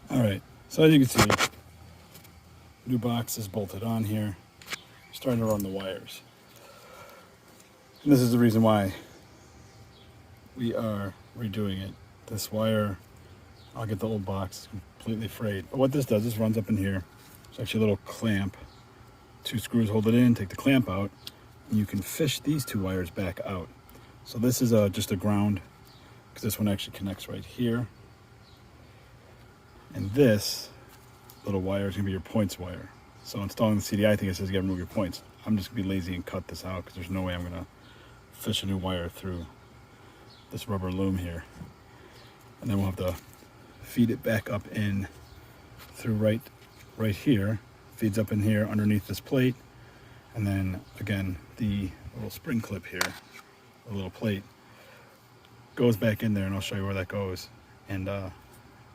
All right, so as you can see, new box is bolted on here. Starting to run the wires. And this is the reason why we are redoing it. This wire, I'll get the old box completely frayed. But what this does is runs up in here. It's actually a little clamp. 2 screws hold it in, take the clamp out, and you can fish these 2 wires back out. So this is just a ground, because this one actually connects right here. And this little wire is going to be your points wire. So installing the CDI, I think it says you got to remove your points. I'm just going to be lazy and cut this out because there's no way I'm going to fish a new wire through this rubber loom here. And then we'll have to feed it back up in through right here. Feeds up in here underneath this plate. And then again, the little spring clip here, the little plate, goes back in there, and I'll show you where that goes. And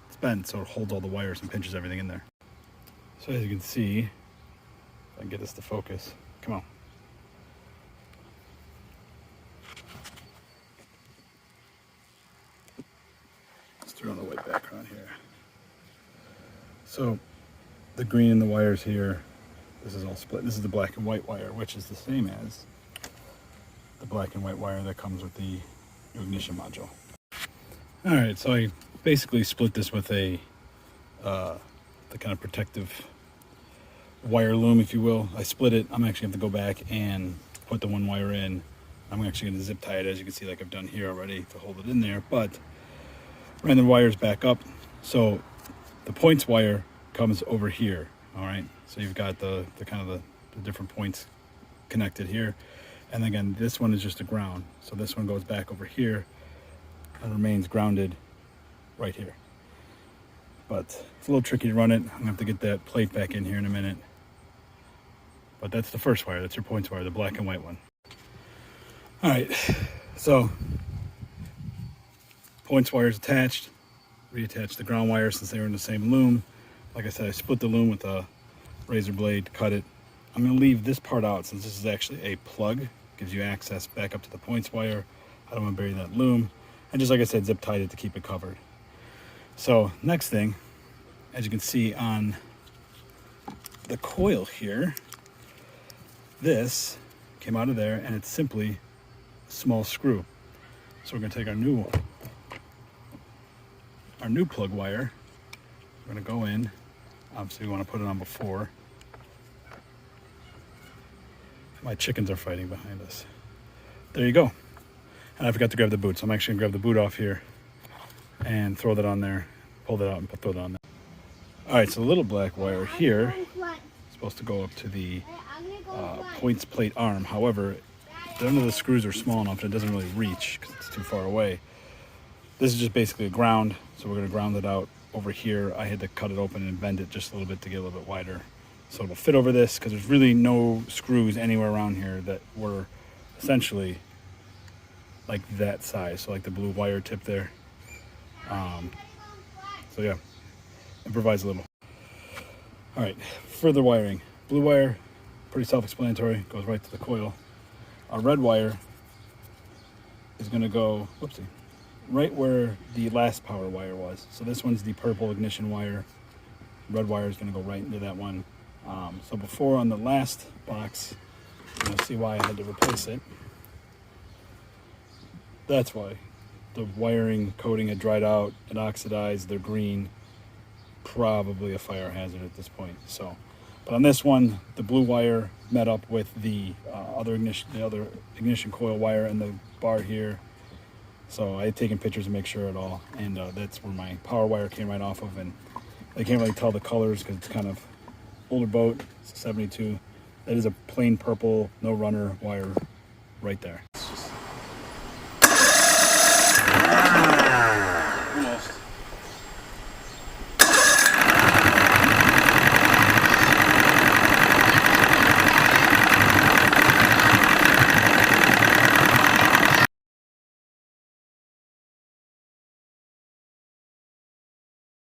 it's bent, so it holds all the wires and pinches everything in there. So as you can see, if I can get this to focus, come on. Let's throw on the white background here. So the green in the wires here, this is all split. This is the black and white wire, which is the same as the black and white wire that comes with the ignition module. All right, so I basically split this with the kind of protective wire loom, if you will. I split it. I'm actually going to go back and put the one wire in. I'm actually going to zip tie it, as you can see, like I've done here already, to hold it in there. But ran the wires back up. So the points wire comes over here. All right. So you've got the kind of the different points connected here. And again, this one is just a ground. So this one goes back over here and remains grounded right here. But it's a little tricky to run it. I'm gonna have to get that plate back in here in a minute. But that's the first wire. That's your points wire, the black and white one. All right, so points wire is attached. Reattach the ground wire since they were in the same loom. Like I said, I split the loom with a razor blade to cut it. I'm gonna leave this part out since this is actually a plug. Gives you access back up to the points wire. I don't want to bury that loom. And just like I said, zip tied it to keep it covered. So next thing, as you can see on the coil here, this came out of there and it's simply a small screw. So we're gonna take our new plug wire. We're gonna go in. Obviously we want to put it on before. My chickens are fighting behind us. There you go. And I forgot to grab the boot, so I'm actually gonna grab the boot off here and throw that on there, pull that out and throw that on there. All right, so the little black wire here is supposed to go up to the points plate arm. However, none of the screws are small enough and it doesn't really reach because it's too far away. This is just basically a ground, so we're gonna ground it out over here. I had to cut it open and bend it just a little bit to get a little bit wider. So it'll fit over this because there's really no screws anywhere around here that were essentially like that size. So like the blue wire tip there. So yeah, improvise a little. All right, further wiring. Blue wire, pretty self-explanatory, goes right to the coil. Our red wire is gonna go, whoopsie, right where the last power wire was. So this one's the purple ignition wire. Red wire is gonna go right into that one. So before on the last box, you'll see why I had to replace it. That's why. The wiring coating had dried out, it oxidized, they're green. Probably a fire hazard at this point. So, but on this one, the blue wire met up with the other ignition coil wire and the bar here. So I had taken pictures to make sure at all, and that's where my power wire came right off of, and I can't really tell the colors because it's kind of older boat. It's a 72. That is a plain purple, no runner wire right there.